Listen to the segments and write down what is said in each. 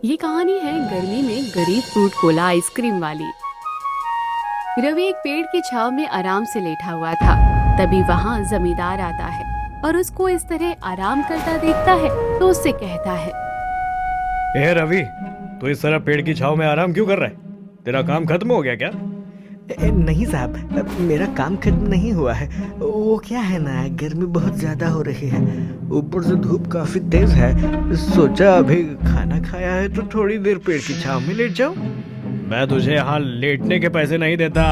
ये कहानी है गर्मी में गरीब फ्रूट कोला आइसक्रीम वाली। रवि एक पेड़ की छांव में आराम से लेटा हुआ था। तभी वहाँ जमींदार आता है और उसको इस तरह आराम करता देखता है तो उससे कहता है, ए रवि, तू इस तरह पेड़ की छांव में आराम क्यों कर रहा है? तेरा काम खत्म हो गया क्या? नहीं साहब, मेरा काम खत्म नहीं हुआ है। वो क्या है ना, गर्मी बहुत ज्यादा हो रही है, ऊपर से धूप काफी तेज है। सोचा अभी खाना खाया है तो थोड़ी देर पेड़ की छांव में लेट जाऊं। मैं तुझे यहाँ लेटने के पैसे नहीं देता,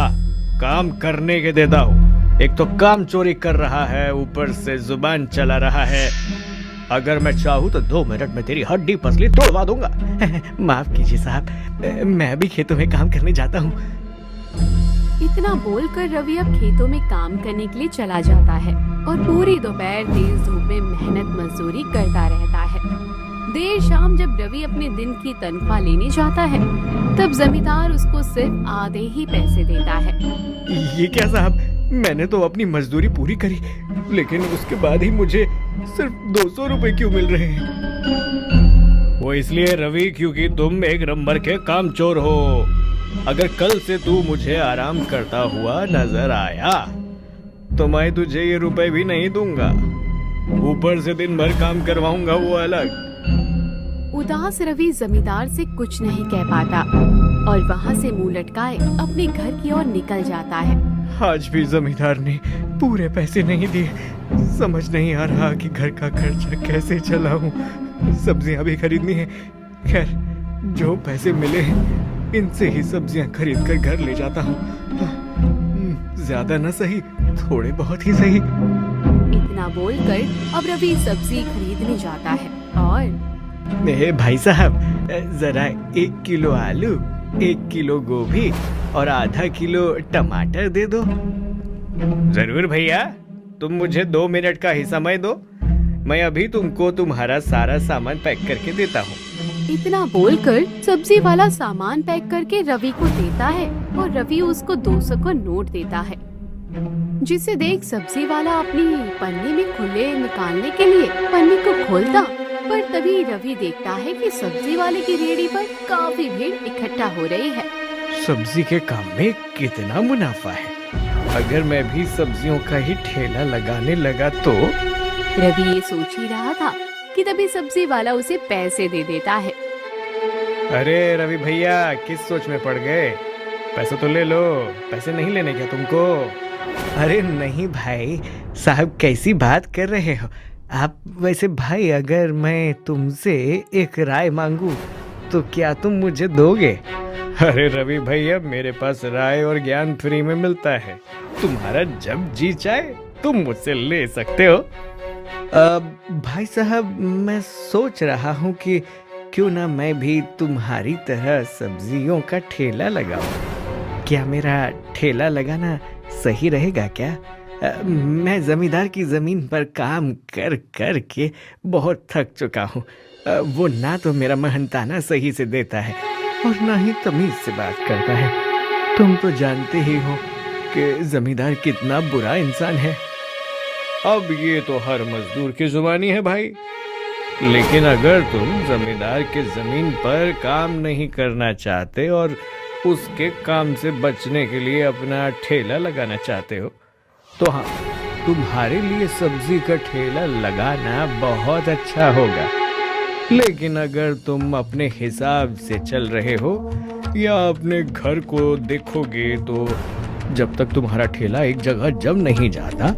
काम करने के देता हूँ। एक तो काम चोरी कर रहा है, ऊपर से जुबान चला रहा है। अगर मैं चाहूँ तो 2 मिनट में तेरी हड्डी पसली तोड़वा दूंगा। माफ कीजिए साहब, मैं भी खेतों में काम करने जाता हूँ। इतना बोलकर रवि अब खेतों में काम करने के लिए चला जाता है और पूरी दोपहर तेज धूप में मेहनत मजदूरी करता रहता है। देर शाम जब रवि अपने दिन की तनख्वाह लेने जाता है तब जमींदार उसको सिर्फ आधे ही पैसे देता है। ये क्या साहब, मैंने तो अपनी मजदूरी पूरी करी, लेकिन उसके बाद ही मुझे सिर्फ 200 रुपए क्यों मिल रहे हैं? वो इसलिए रवि क्योंकि तुम एक नंबर के काम चोर हो। अगर कल से तू मुझे आराम करता हुआ नजर आया तो मैं तुझे ये रुपए भी नहीं दूंगा, ऊपर से दिन भर काम करवाऊंगा वो अलग। उदास रवि जमींदार से कुछ नहीं कह पाता और वहाँ से मुंह लटकाए अपने घर की ओर निकल जाता है। आज भी जमींदार ने पूरे पैसे नहीं दिए। समझ नहीं आ रहा कि घर का खर्चा कैसे चलाऊं। सब्जियां भी खरीदनी है। खैर, जो पैसे मिले हैं इनसे ही सब्जियां खरीद कर घर ले जाता हूँ। ज्यादा न सही, थोड़े बहुत ही सही। इतना बोलकर अब रवि सब्जी खरीदने जाता है और भाई साहब, जरा 1 किलो आलू, 1 किलो गोभी और आधा किलो टमाटर दे दो। जरूर भैया, तुम मुझे 2 मिनट का ही समय दो, मैं अभी तुमको तुम्हारा सारा सामान पैक करके देता हूँ। इतना बोलकर सब्जी वाला सामान पैक करके रवि को देता है और रवि उसको 200 का नोट देता है, जिसे देख सब्जी वाला अपनी पन्नी में खुले निकालने के लिए पन्नी को खोलता, पर तभी रवि देखता है कि सब्जी वाले की रेहड़ी पर काफी भीड़ इकट्ठा हो रही है। सब्जी के काम में कितना मुनाफा है। अगर मैं भी सब्जियों का ही ठेला लगाने लगा तो। रवि ये सोच ही रहा था कि तभी सब्जी वाला उसे पैसे दे देता है। अरे रवि भैया, किस सोच में पड़ गए? पैसे तो ले लो, पैसे नहीं लेने क्या तुमको? अरे नहीं भाई साहब, कैसी बात कर रहे हो आप? वैसे भाई, अगर मैं तुमसे एक राय मांगू तो क्या तुम मुझे दोगे? अरे रवि भैया, मेरे पास राय और ज्ञान फ्री में मिलता है। तुम्हारा जब जी चाहे तुम मुझसे ले सकते हो। भाई साहब, मैं सोच रहा हूँ कि क्यों ना मैं भी तुम्हारी तरह सब्जियों का ठेला लगाऊं। क्या मेरा ठेला लगाना सही रहेगा क्या? मैं जमींदार की जमीन पर काम कर कर के बहुत थक चुका हूँ। वो ना तो मेरा मेहनताना सही से देता है और ना ही तमीज से बात करता है। तुम तो जानते ही हो कि जमींदार कितना बुरा इंसान है। अब ये तो हर मजदूर की जुबानी है भाई, लेकिन अगर तुम जमींदार के जमीन पर काम नहीं करना चाहते और उसके काम से बचने के लिए अपना ठेला लगाना चाहते हो तो हाँ, तुम्हारे लिए सब्जी का ठेला लगाना बहुत अच्छा होगा। लेकिन अगर तुम अपने हिसाब से चल रहे हो या अपने घर को देखोगे तो जब तक तुम्हारा ठेला एक जगह जम नहीं जाता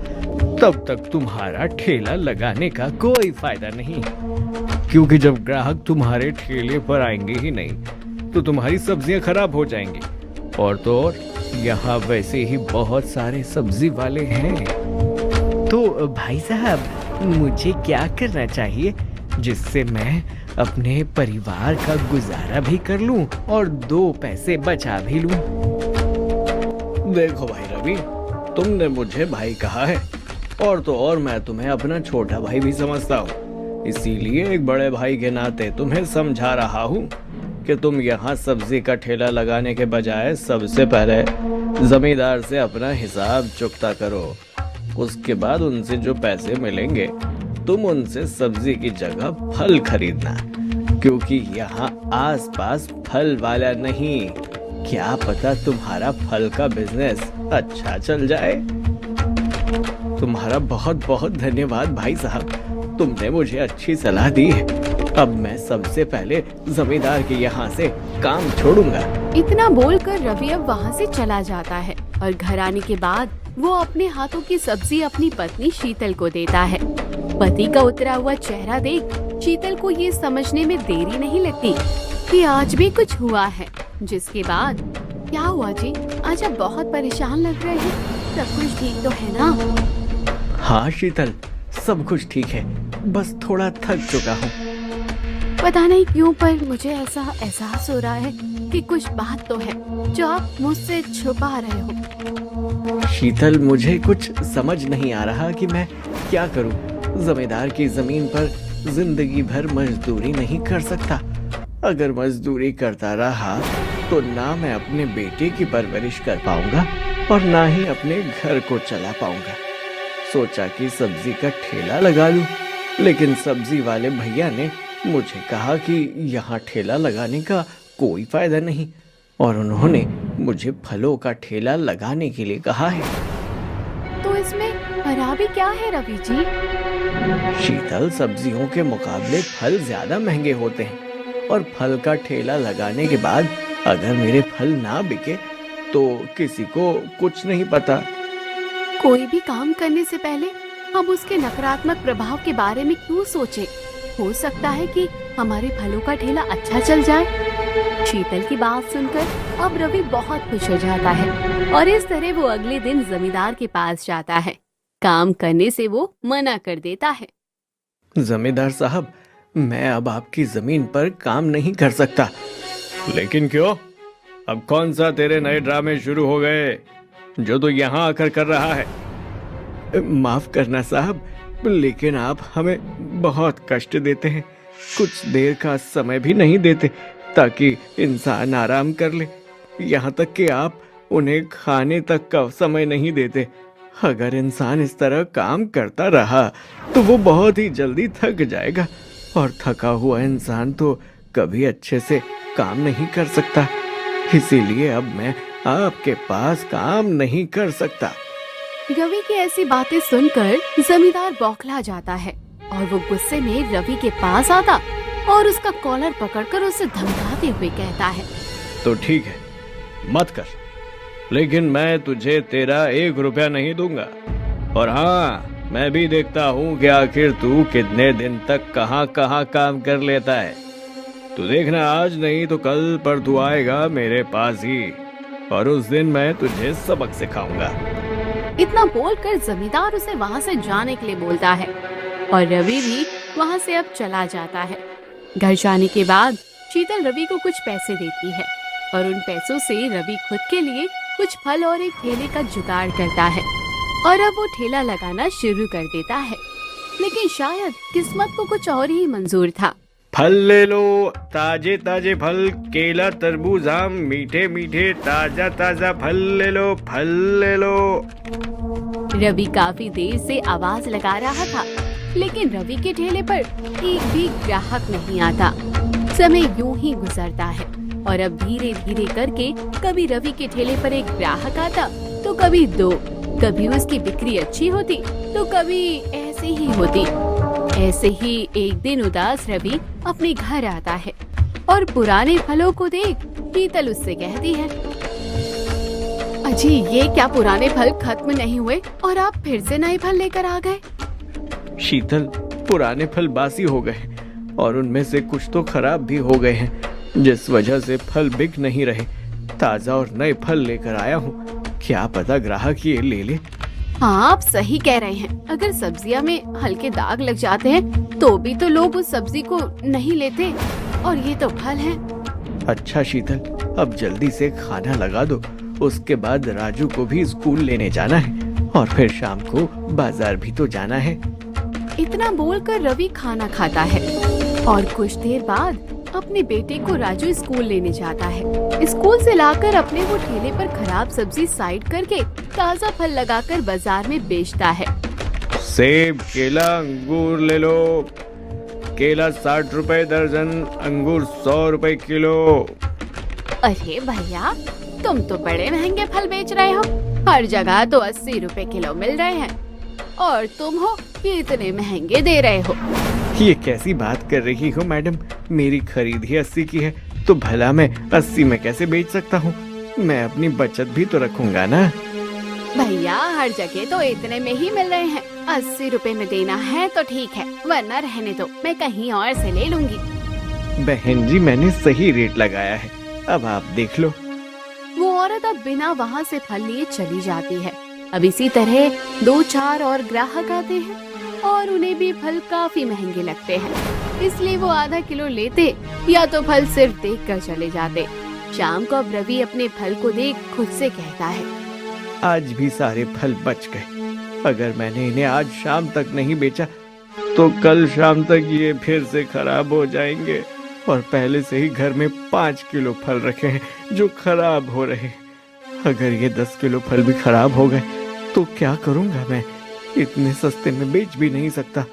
तब तक तुम्हारा ठेला लगाने का कोई फायदा नहीं, क्योंकि जब ग्राहक तुम्हारे ठेले पर आएंगे ही नहीं तो तुम्हारी सब्जियां खराब हो जाएंगी। और तो और यहाँ वैसे ही बहुत सारे सब्जी वाले हैं। तो भाई साहब, मुझे क्या करना चाहिए जिससे मैं अपने परिवार का गुजारा भी कर लूं और 2 पैसे बचा भी लूं? देखो भाई रवि, तुमने मुझे भाई कहा है और तो और मैं तुम्हें अपना छोटा भाई भी समझता हूँ, इसीलिए एक बड़े भाई के नाते तुम्हें समझा रहा हूँ कि तुम यहाँ सब्जी का ठेला लगाने के बजाय सबसे पहले जमींदार से अपना हिसाब चुकता करो। उसके बाद उनसे जो पैसे मिलेंगे तुम उनसे सब्जी की जगह फल खरीदना। क्योंकि यहाँ आसपास फल वाला नहीं। क्या पता तुम्हारा फल का बिजनेस अच्छा चल जाए। तुम्हारा बहुत बहुत धन्यवाद भाई साहब, तुमने मुझे अच्छी सलाह दी है। अब मैं सबसे पहले जमींदार के यहाँ से काम छोड़ूंगा। इतना बोलकर रवि अब वहाँ से चला जाता है और घर आने के बाद वो अपने हाथों की सब्जी अपनी पत्नी शीतल को देता है। पति का उतरा हुआ चेहरा देख शीतल को ये समझने में देरी नहीं लगती कि आज भी कुछ हुआ है। जिसके बाद, क्या हुआ जी, आज आप बहुत परेशान लग रहे हैं, सब कुछ ठीक तो है ना? हाँ शीतल, सब कुछ ठीक है, बस थोड़ा थक चुका हूँ। पता नहीं क्यों पर मुझे ऐसा एहसास हो रहा है कि कुछ बात तो है जो आप मुझसे छुपा रहे हो। शीतल, मुझे कुछ समझ नहीं आ रहा कि मैं क्या करूं। जमींदार की जमीन पर जिंदगी भर मजदूरी नहीं कर सकता। अगर मजदूरी करता रहा तो ना मैं अपने बेटे की परवरिश कर पाऊंगा और ना ही अपने घर को चला पाऊंगा। सोचा कि सब्जी का ठेला लगा लूं, लेकिन सब्जी वाले भैया ने मुझे कहा कि यहाँ ठेला लगाने का कोई फायदा नहीं और उन्होंने मुझे फलों का ठेला लगाने के लिए कहा है। तो इसमें खराबी क्या है रवि जी? शीतल, सब्जियों के मुकाबले फल ज्यादा महंगे होते हैं और फल का ठेला लगाने के बाद अगर मेरे फल ना बिके तो किसी को कुछ नहीं पता। कोई भी काम करने से पहले हम उसके नकारात्मक प्रभाव के बारे में क्यों सोचें? हो सकता है कि हमारे फलों का ठेला अच्छा चल जाए। शीतल की बात सुनकर अब रवि बहुत खुश हो जाता है और इस तरह वो अगले दिन जमींदार के पास जाता है। काम करने से वो मना कर देता है। जमींदार साहब, मैं अब आपकी जमीन पर काम नहीं कर सकता। लेकिन क्यों? अब कौन सा तेरे नए ड्रामे शुरू हो गए जो तू यहाँ आकर कर रहा है? माफ करना साहब, लेकिन आप हमें बहुत कष्ट देते हैं। कुछ देर का समय भी नहीं देते ताकि इंसान आराम कर ले। यहाँ तक कि आप उन्हें खाने तक का समय नहीं देते। अगर इंसान इस तरह काम करता रहा तो वो बहुत ही जल्दी थक जाएगा और थका हुआ इंसान तो कभी अच्छे से काम नहीं कर सकता। इसीलिए अब मैं आपके पास काम नहीं कर सकता। रवि की ऐसी बातें सुनकर जमींदार बौखला जाता है और वो गुस्से में रवि के पास आता और उसका कॉलर पकड़कर उसे धमकाते हुए कहता है, तो ठीक है, मत कर, लेकिन मैं तुझे तेरा 1 रुपया नहीं दूंगा। और हाँ, मैं भी देखता हूँ कि आखिर तू कितने दिन तक कहाँ कहाँ काम कर लेता है। तू देखना, आज नहीं तो कल पर तू आएगा मेरे पास ही और उस दिन मैं तुझे सबक सिखाऊंगा। इतना बोलकर जमींदार उसे वहाँ से जाने के लिए बोलता है और रवि भी वहाँ से अब चला जाता है। घर जाने के बाद शीतल रवि को कुछ पैसे देती है और उन पैसों से रवि खुद के लिए कुछ फल और एक ठेले का जुगाड़ करता है और अब वो ठेला लगाना शुरू कर देता है। लेकिन शायद किस्मत को कुछ और ही मंजूर था। फल ले लो, ताजे ताजे फल, केला, तरबूज, आम, मीठे मीठे ताजा ताजा फल ले लो, फल ले लो। रवि काफी देर से आवाज लगा रहा था, लेकिन रवि के ठेले पर एक भी ग्राहक नहीं आता। समय यूं ही गुजरता है और अब धीरे धीरे करके कभी रवि के ठेले पर एक ग्राहक आता तो कभी 2, कभी उसकी बिक्री अच्छी होती तो कभी ऐसे ही होती। ऐसे ही एक दिन उदास रवि अपने घर आता है और पुराने फलों को देख शीतल उससे कहती है, अजी ये क्या पुराने फल खत्म नहीं हुए और आप फिर से नए फल लेकर आ गए? शीतल, पुराने फल बासी हो गए और उनमें से कुछ तो खराब भी हो गए हैं, जिस वजह से फल बिक नहीं रहे। ताजा और नए फल लेकर आया हूँ, क्या पता ग्राहक ये ले ले। हाँ, आप सही कह रहे हैं। अगर सब्जियां में हल्के दाग लग जाते हैं तो भी तो लोग उस सब्जी को नहीं लेते और ये तो फल है। अच्छा शीतल, अब जल्दी से खाना लगा दो, उसके बाद राजू को भी स्कूल लेने जाना है और फिर शाम को बाजार भी तो जाना है। इतना बोलकर रवि खाना खाता है और कुछ देर बाद अपने बेटे को राजू स्कूल लेने जाता है। स्कूल से लाकर अपने वो ठेले पर खराब सब्जी साइड करके ताजा फल लगाकर बाजार में बेचता है। सेब, केला, अंगूर ले लो, केला 60 रुपए दर्जन, अंगूर 100 रुपए किलो। अरे भैया, तुम तो बड़े महंगे फल बेच रहे हो। हर जगह तो 80 रुपए किलो मिल रहे हैं और तुम हो कि इतने महंगे दे रहे हो। ये कैसी बात कर रही हो मैडम, मेरी खरीद ही 80 की है तो भला मैं 80 में कैसे बेच सकता हूँ? मैं अपनी बचत भी तो रखूंगा ना। भैया, हर जगह तो इतने में ही मिल रहे हैं। 80 रुपए में देना है तो ठीक है, वरना रहने दो, मैं कहीं और से ले लूंगी। बहन जी, मैंने सही रेट लगाया है, अब आप देख लो। वो औरत अब बिना वहाँ से फल लिए चली जाती है। अब इसी तरह 2-4 और ग्राहक आते हैं और उन्हें भी फल काफी महंगे लगते हैं, इसलिए वो आधा किलो लेते या तो फल सिर्फ देख कर चले जाते। शाम को अब रवि अपने फल को देख खुद से कहता है, आज भी सारे फल बच गए। अगर मैंने इन्हें आज शाम तक नहीं बेचा तो कल शाम तक ये फिर से खराब हो जाएंगे। और पहले से ही घर में 5 किलो फल रखे हैं जो खराब हो रहे हैं। अगर ये 10 किलो फल भी खराब हो गए तो क्या करूंगा मैं? इतने सस्ते में बेच भी नहीं सकता।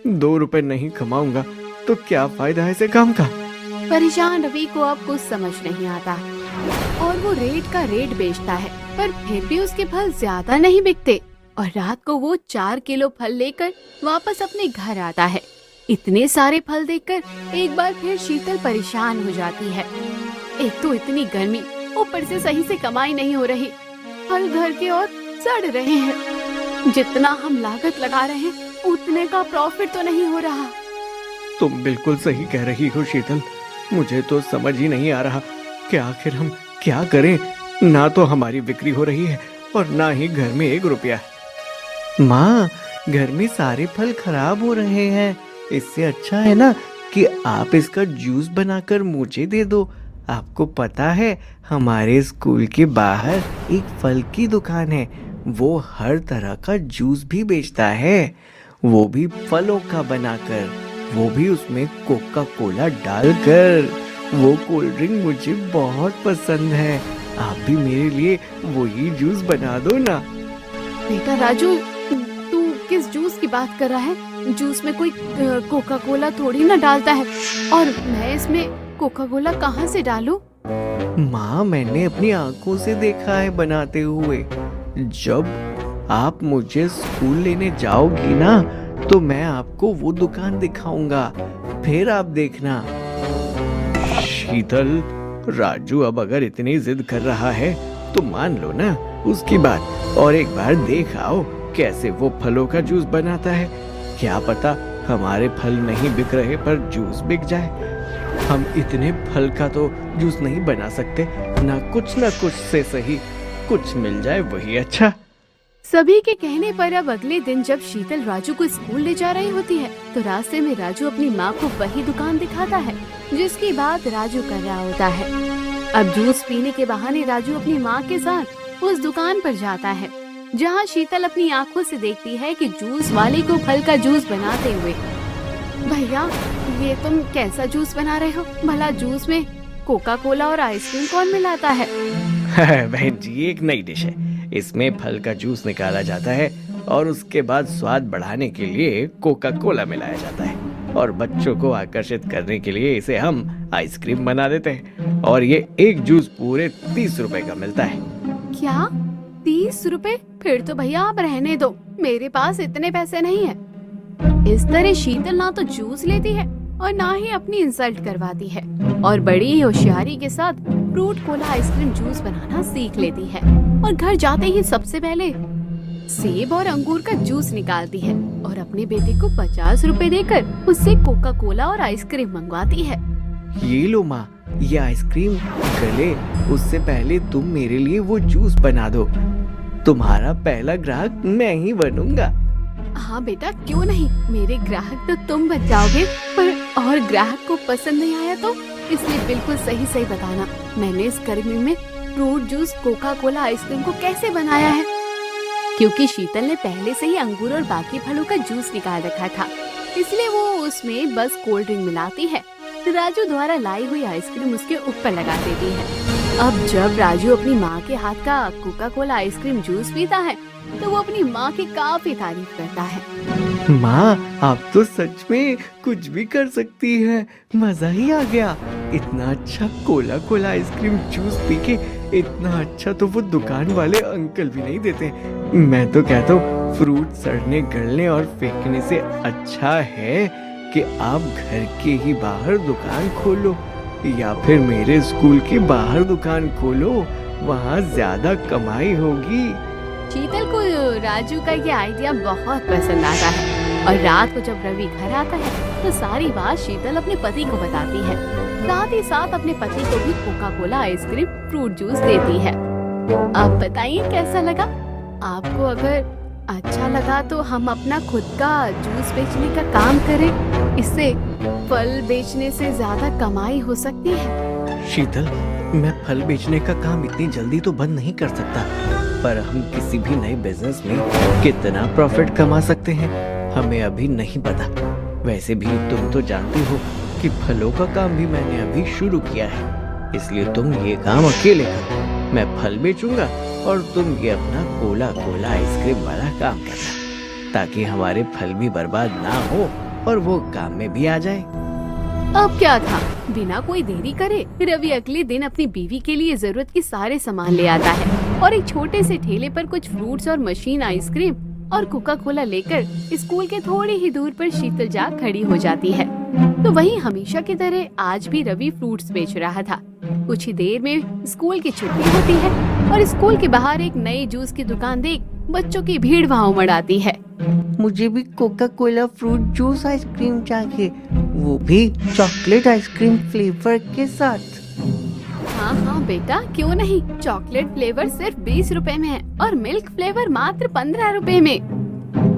2 रुपए नहीं कमाऊंगा तो क्या फायदा ऐसे काम का? परेशान रवि को अब कुछ समझ नहीं आता और वो रेट का रेट बेचता है, पर फिर भी उसके फल ज्यादा नहीं बिकते और रात को वो 4 किलो फल लेकर वापस अपने घर आता है। इतने सारे फल देखकर एक बार फिर शीतल परेशान हो जाती है। एक तो इतनी गर्मी, ऊपर से सही से कमाई नहीं हो रही, फल घर के और सड़ रहे हैं। जितना हम लागत लगा रहे हैं उतने का प्रॉफिट तो नहीं हो रहा। तुम बिल्कुल सही कह रही हो शीतल, मुझे तो समझ ही नहीं आ रहा कि आखिर हम क्या करें। ना तो हमारी बिक्री हो रही है और ना ही घर में 1 रुपया है। माँ, घर में सारे फल खराब हो रहे हैं, इससे अच्छा है ना कि आप इसका जूस बनाकर मुझे दे दो। आपको पता है हमारे स्कूल के बाहर एक फल की दुकान है, वो हर तरह का जूस भी बेचता है, वो भी फलों का बनाकर, वो भी उसमें कोका कोला डालकर। वो कोल्ड ड्रिंक मुझे बहुत पसंद है, आप भी मेरे लिए वही जूस बना दो ना। बेटा राजू, तू किस जूस की बात कर रहा है? जूस में कोई कोका कोला थोड़ी ना डालता है, और मैं इसमें कोका कोला कहाँ से डालूं? माँ, मैंने अपनी आंखों से देखा है बनाते हुए। जब आप मुझे स्कूल लेने जाओगी ना तो मैं आपको वो दुकान दिखाऊंगा, फिर आप देखना। शीतल, राजू अब अगर इतनी जिद कर रहा है तो मान लो ना उसकी बात और एक बार देख आओ कैसे वो फलों का जूस बनाता है। क्या पता हमारे फल नहीं बिक रहे पर जूस बिक जाए। हम इतने फल का तो जूस नहीं बना सकते, ना कुछ से सही कुछ मिल जाए वही अच्छा। सभी के कहने पर अब अगले दिन जब शीतल राजू को स्कूल ले जा रही होती है तो रास्ते में राजू अपनी माँ को वही दुकान दिखाता है जिसकी बात राजू कर रहा होता है। अब जूस पीने के बहाने राजू अपनी माँ के साथ उस दुकान पर जाता है जहाँ शीतल अपनी आँखों से देखती है कि जूस वाले को फल का जूस बनाते हुए। भैया, ये तुम कैसा जूस बना रहे हो? भला जूस में कोका कोला और आइसक्रीम कौन मिलाता है? बहन जी, एक नई डिश है। इसमें फल का जूस निकाला जाता है और उसके बाद स्वाद बढ़ाने के लिए कोका कोला मिलाया जाता है और बच्चों को आकर्षित करने के लिए इसे हम आइसक्रीम बना देते हैं और ये एक जूस पूरे 30 रुपए का मिलता है। क्या 30 रुपए? फिर तो भैया आप रहने दो, मेरे पास इतने पैसे नहीं है। इस तरह शीतल ना तो जूस लेती है और ना ही अपनी इंसल्ट करवाती है और बड़ी ही होशियारी के साथ फ्रूट कोला आइसक्रीम जूस बनाना सीख लेती है और घर जाते ही सबसे पहले सेब और अंगूर का जूस निकालती है और अपने बेटे को 50 रुपए देकर उससे कोका कोला और आइसक्रीम मंगवाती है। ये लो माँ, ये आइसक्रीम गले उससे पहले तुम मेरे लिए वो जूस बना दो। तुम्हारा पहला ग्राहक मैं ही बनूंगा। हाँ बेटा, क्यों नहीं, मेरे ग्राहक तो तुम बन जाओगे, पर और ग्राहक को पसंद नहीं आया तो? इसलिए बिल्कुल सही सही बताना, मैंने इस गर्मी में fruit juice Coca Cola ice cream को कैसे बनाया है? क्योंकि शीतल ने पहले से ही अंगूर और बाकी फलों का जूस निकाल रखा था, इसलिए वो उसमें बस कोल्ड ड्रिंक मिलाती है। राजू द्वारा लाई हुई आइसक्रीम उसके ऊपर लगा देती है। अब जब राजू अपनी माँ के हाथ का कोका कोला आइसक्रीम जूस पीता है तो वो अपनी माँ की काफी तारीफ करता है। माँ, आप तो सच में कुछ भी कर सकती है। मजा ही आ गया। इतना अच्छा Cola Cola ice cream juice P के इतना अच्छा तो वो दुकान वाले अंकल भी नहीं देते। मैं तो कहता हूँ फ्रूट सड़ने गलने और फेंकने से अच्छा है कि आप घर के ही बाहर दुकान खोलो या फिर मेरे स्कूल के बाहर दुकान खोलो, वहाँ ज्यादा कमाई होगी। शीतल को राजू का ये आइडिया बहुत पसंद आता है और रात को जब रवि घर आता है तो सारी बात शीतल अपने पति को बताती है। साथ ही साथ अपने पति को भी Coca Cola ice cream fruit juice देती है। अब बताइए कैसा लगा आपको? अगर अच्छा लगा तो हम अपना खुद का जूस बेचने का काम करें। इससे फल बेचने से ज्यादा कमाई हो सकती है। शीतल, मैं फल बेचने का काम इतनी जल्दी तो बंद नहीं कर सकता, पर हम किसी भी नए बिजनेस में कितना प्रॉफिट कमा सकते हैं हमें अभी नहीं पता। वैसे भी तुम तो जानती हो कि फलों का काम भी मैंने अभी शुरू किया है, इसलिए तुम ये काम अकेले करो। मैं फल बेचूंगा और तुम ये अपना कोला कोला आइसक्रीम वाला काम करना, ताकि हमारे फल भी बर्बाद ना हो और वो काम में भी आ जाए। अब क्या था, बिना कोई देरी करे रवि अगले दिन अपनी बीवी के लिए जरूरत के सारे सामान ले आता है और एक छोटे से ठेले पर कुछ फ्रूट्स और मशीन आइसक्रीम और कोका कोला लेकर स्कूल के थोड़ी ही दूर पर शीतल जा खड़ी हो जाती है। तो वहीं हमेशा की तरह आज भी रवि फ्रूट्स बेच रहा था। कुछ ही देर में स्कूल की छुट्टी होती है और स्कूल के बाहर एक नई जूस की दुकान देख बच्चों की भीड़ वहाँ उमड़ आती है। मुझे भी Coca Cola fruit juice ice cream चाहिए, वो भी चॉकलेट आइसक्रीम फ्लेवर के साथ। हाँ हाँ बेटा, क्यों नहीं। चॉकलेट फ्लेवर सिर्फ 20 रुपए में है और मिल्क फ्लेवर मात्र 15 रुपए में।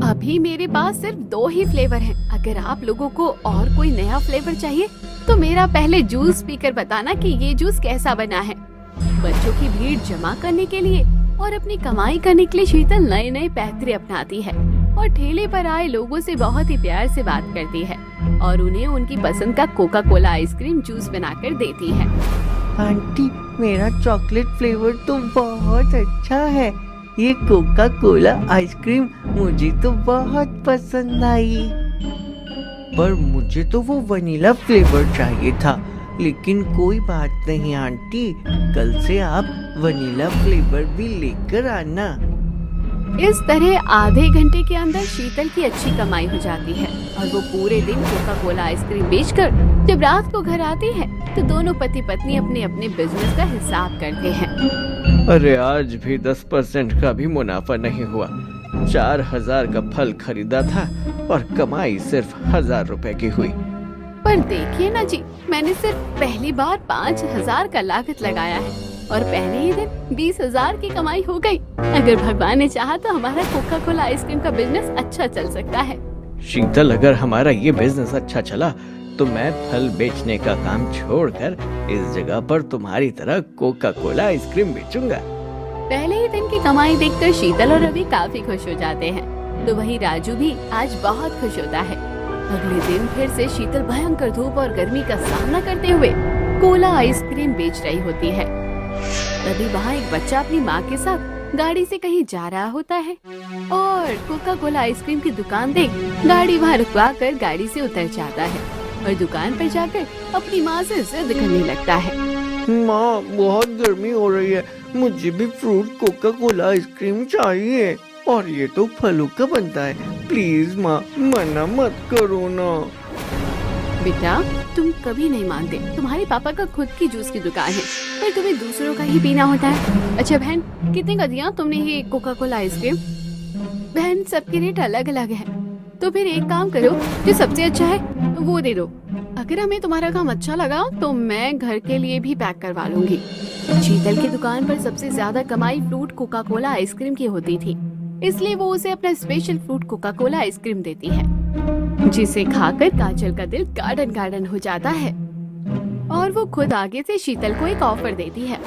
अभी मेरे पास सिर्फ 2 ही फ्लेवर हैं। अगर आप लोगों को और कोई नया फ्लेवर चाहिए तो मेरा पहले जूस पीकर बताना कि ये जूस कैसा बना है। बच्चों की भीड़ जमा करने के लिए और अपनी कमाई करने के लिए शीतल नए नए पैतरे अपनाती है और ठेले पर आए लोगों से बहुत ही प्यार से बात करती है और उन्हें उनकी पसंद का कोका कोला आइसक्रीम जूस बनाकर देती है। आंटी, मेरा चॉकलेट फ्लेवर तो बहुत अच्छा है। ये कोका कोला आइसक्रीम मुझे तो बहुत पसंद आई, पर मुझे तो वो वनीला फ्लेवर चाहिए था। लेकिन कोई बात नहीं आंटी, कल से आप वनीला फ्लेवर भी लेकर आना। इस तरह आधे घंटे के अंदर शीतल की अच्छी कमाई हो जाती है और वो पूरे दिन कोका कोला आइसक्रीम बेचकर जब रात को घर आती है तो दोनों पति पत्नी अपने अपने बिजनेस का हिसाब करते हैं। अरे आज भी 10% का भी मुनाफा नहीं हुआ। 4000 का फल खरीदा था और कमाई सिर्फ 1000 रुपए की हुई। पर देखिए ना जी, मैंने सिर्फ पहली बार 5000 का लागत लगाया है और पहले ही दिन 20,000 की कमाई हो गई। अगर भगवान ने चाहा तो हमारा कोका कोला आइसक्रीम का बिजनेस अच्छा चल सकता है। शीतल, अगर हमारा ये बिजनेस अच्छा चला तो मैं फल बेचने का काम छोड़कर इस जगह पर तुम्हारी तरह कोका कोला आइसक्रीम बेचूंगा। पहले ही दिन की कमाई देखकर शीतल और रवि काफी खुश हो जाते हैं। तो वहीं राजू भी आज बहुत खुश होता है। अगले दिन फिर से शीतल भयंकर धूप और गर्मी का सामना करते हुए कोला आइसक्रीम बेच रही होती है। तभी वहाँ एक बच्चा अपनी माँ के साथ गाड़ी से कहीं जा रहा होता है और कोका कोला आइसक्रीम की दुकान देख गाड़ी वहाँ रुकवा कर गाड़ी से उतर जाता है और दुकान पर जाकर अपनी माँ से जिद करने लगता है। माँ, बहुत गर्मी हो रही है, मुझे भी फ्रूट कोका कोला आइसक्रीम चाहिए और ये तो फलों का बनता है। प्लीज माँ, मना मत करो ना। बेटा, तुम कभी नहीं मानते। तुम्हारे पापा का खुद की जूस की दुकान है पर तुम्हें दूसरों का ही पीना होता है। अच्छा बहन, कितने का दिया तुमने ये कोका कोला आइसक्रीम? बहन, सबके रेट अलग अलग है, तो फिर एक काम करो, जो सबसे अच्छा है वो दे दो। अगर हमें तुम्हारा काम अच्छा लगा तो मैं घर के लिए भी पैक करवा लूंगी। शीतल की दुकान पर सबसे ज्यादा कमाई फ्रूट कोका कोला आइसक्रीम की होती थी, इसलिए वो उसे अपना special fruit Coca Cola ice cream देती है, जिसे खाकर काजल का दिल गार्डन गार्डन हो जाता है और वो खुद आगे से शीतल को एक ऑफर देती है।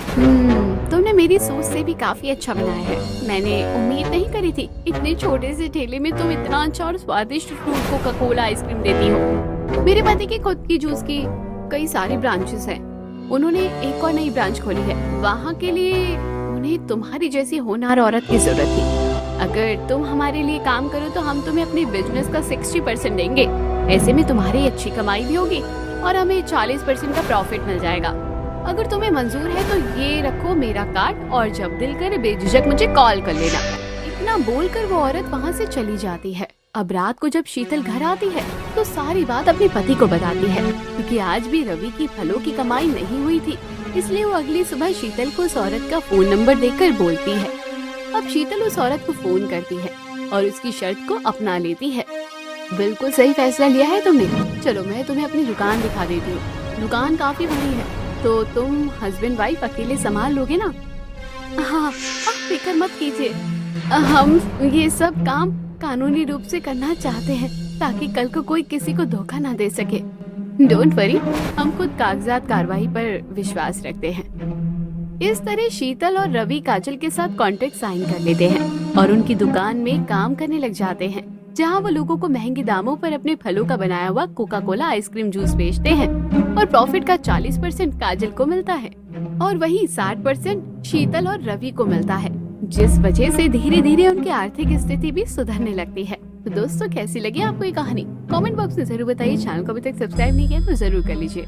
तुमने मेरी सोच से भी काफी अच्छा बनाया है। मैंने उम्मीद नहीं करी थी इतने छोटे से ठेले में तुम इतना अच्छा और स्वादिष्ट फ्रूट कोका कोला आइसक्रीम देती हो। मेरे पति की खुद की जूस की कई सारी ब्रांचेस हैं। उन्होंने एक और नई ब्रांच खोली है। वहाँ के लिए उन्हें तुम्हारी जैसी होनहार औरत की जरूरत थी। अगर तुम हमारे लिए काम करो तो हम तुम्हें अपने बिजनेस का 60% देंगे। ऐसे में तुम्हारी अच्छी कमाई भी होगी और हमें 40% का प्रॉफिट मिल जाएगा। अगर तुम्हें मंजूर है तो ये रखो मेरा कार्ड और जब दिल करे बेझिझक मुझे कॉल कर लेना। इतना बोलकर वो औरत वहाँ से चली जाती है। अब रात को जब शीतल घर आती है तो सारी बात अपने पति को बताती है, क्योंकि आज भी रवि की फलों की कमाई नहीं हुई थी। इसलिए वो अगली सुबह शीतल को उस औरत का फोन नंबर देकर बोलती है। अब शीतल उस औरत को फोन करती है और उसकी शर्त को अपना लेती है। बिल्कुल सही फैसला लिया है तुमने। चलो मैं तुम्हें अपनी दुकान दिखा देती हूँ। दुकान काफी बड़ी है तो तुम हस्बैंड वाइफ अकेले संभाल लोगे ना? हाँ, आप फिक्र मत कीजिए। हम ये सब काम कानूनी रूप से करना चाहते हैं ताकि कल को कोई किसी को धोखा ना दे सके। डोंट वरी, हम खुद कागजात कार्रवाई पर विश्वास रखते हैं। इस तरह शीतल और रवि काजल के साथ कॉन्ट्रैक्ट साइन कर लेते हैं और उनकी दुकान में काम करने लग जाते हैं, जहां वो लोगों को महंगे दामों पर अपने फलों का बनाया हुआ कोका कोला आइसक्रीम जूस बेचते हैं और प्रॉफिट का 40% काजल को मिलता है और वही 60% शीतल और रवि को मिलता है, जिस वजह से धीरे धीरे उनकी आर्थिक स्थिति भी सुधरने लगती है। तो दोस्तों, कैसी लगी आपको ये कहानी? कमेंट बॉक्स में जरूर बताइए। चैनल को अभी तक सब्सक्राइब नहीं किया तो जरूर कर लीजिए।